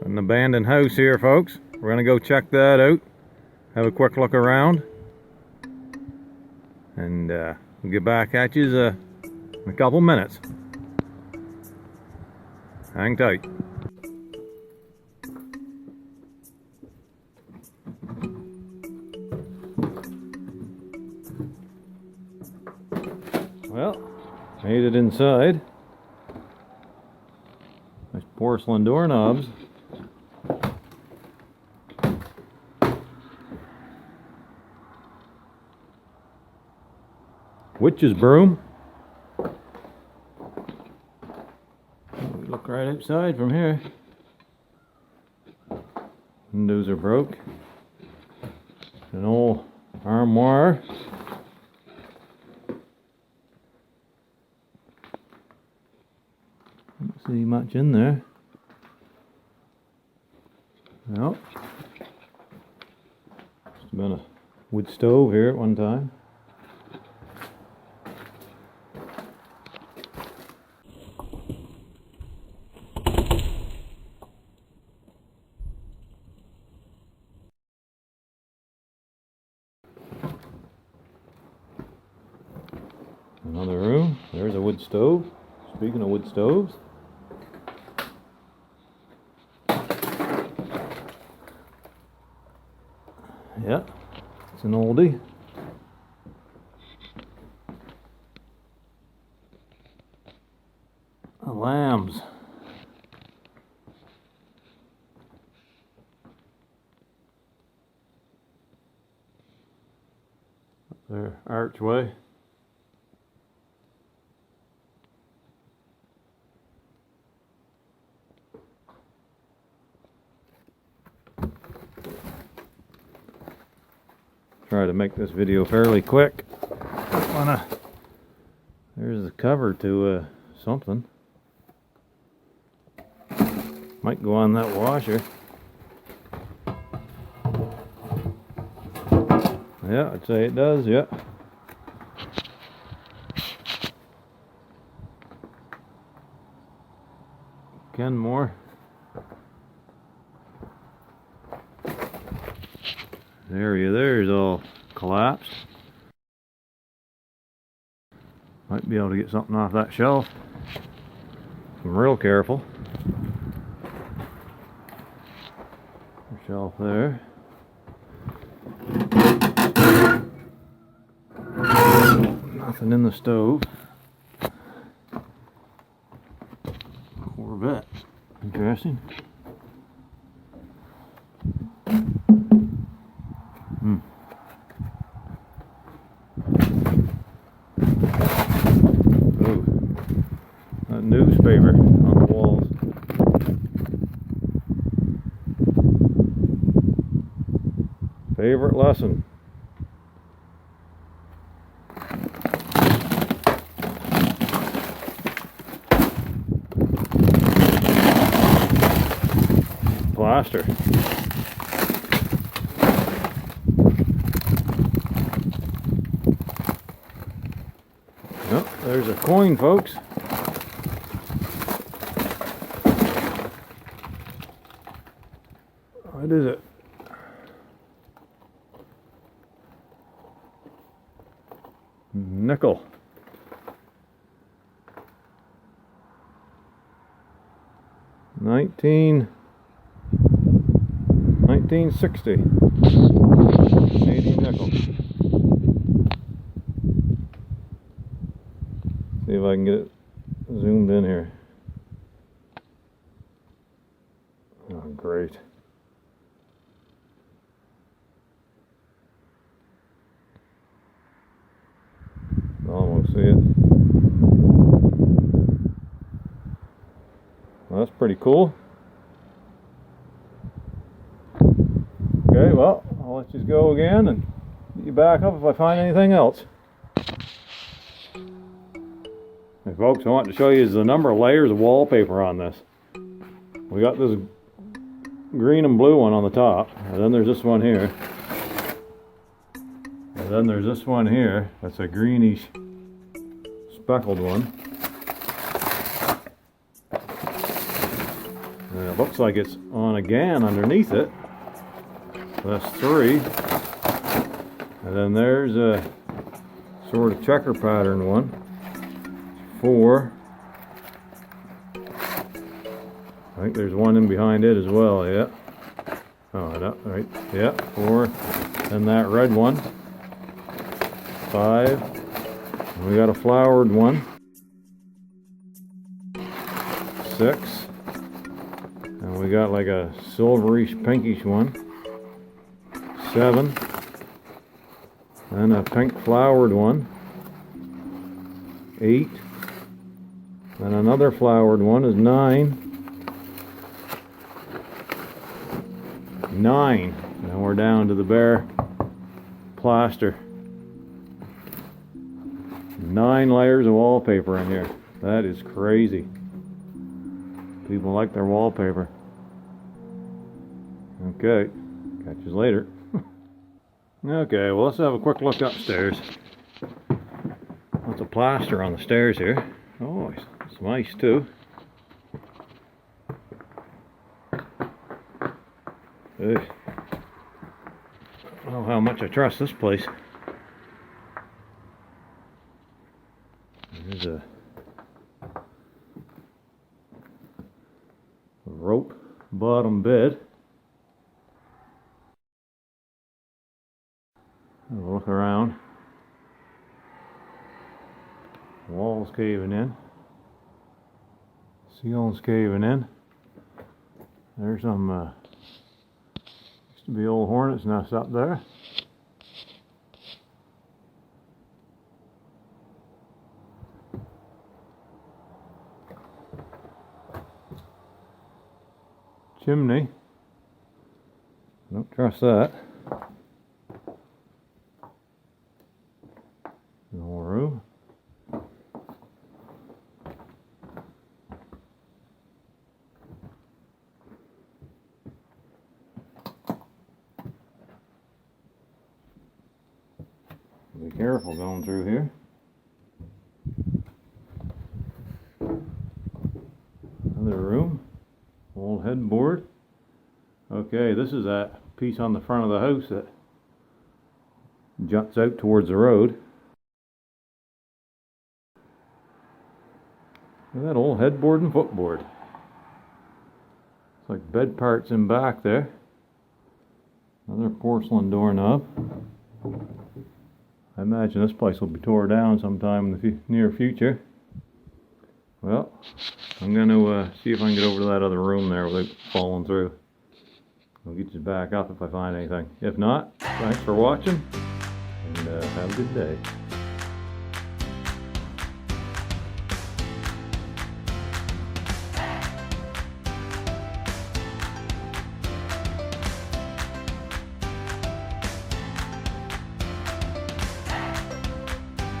An abandoned house here, folks. We're gonna go check that out, have a quick look around, and we'll get back at you in a couple minutes. Hang tight. Well, made it inside. Nice porcelain doorknobs. Witch's broom. We look right outside from here. Windows are broke. An old armoire. Don't see much in there. Well, it's been a wood stove here at one time. Another room. There's a wood stove. Speaking of wood stoves. Yeah, it's an oldie. The lambs. Their archway. Try to make this video fairly quick. There's the cover to something. Might go on that washer. Yeah, I'd say it does, yeah. Kenmore. The area there is all collapsed. Might be able to get something off that shelf. I'm real careful. Shelf there. Nothing in the stove. Corvette. Interesting. Oh, that newspaper on the walls. Favorite lesson. Plaster. Yep, there's a coin, folks. What is it? Nickel. 1960. Canadian nickel. See if I can get it zoomed in here. Oh, great. Almost see it. Well, that's pretty cool. Okay, well, I'll let you go again and get you back up if I find anything else. Hey folks, I want to show you the number of layers of wallpaper on this. We got this green and blue one on the top, and then there's this one here. And then there's this one here, that's a greenish speckled one. And it looks like it's on again underneath it. So that's 3. And then there's a sort of checker pattern one. 4. I think there's one in behind it as well, yeah. Oh, no, right, yeah, 4. Then that red one. 5. And we got a flowered one. 6. And we got like a silverish pinkish one. 7. And a pink flowered one. 8. And another flowered one is 9. 9. Now we're down to the bare plaster. 9 layers of wallpaper in here. That is crazy. People like their wallpaper. Okay, catch you later. Okay, well, let's have a quick look upstairs. Lots of plaster on the stairs here. Oh, it's nice too. Ugh. I don't know how much I trust this place. There's a rope bottom bed. Have a look around. Walls caving in. Ceiling's caving in. There's some used to be old hornet's nest up there. Chimney. Don't trust that. No room. Be careful going through here. Another room. Old headboard. Okay, this is that piece on the front of the house that juts out towards the road. Look at that old headboard and footboard. It's like bed parts in back there. Another porcelain doorknob. I imagine this place will be tore down sometime in the near future. Well, I'm going to see if I can get over to that other room there without falling through. I'll get you back up if I find anything. If not, thanks for watching, and have a good day.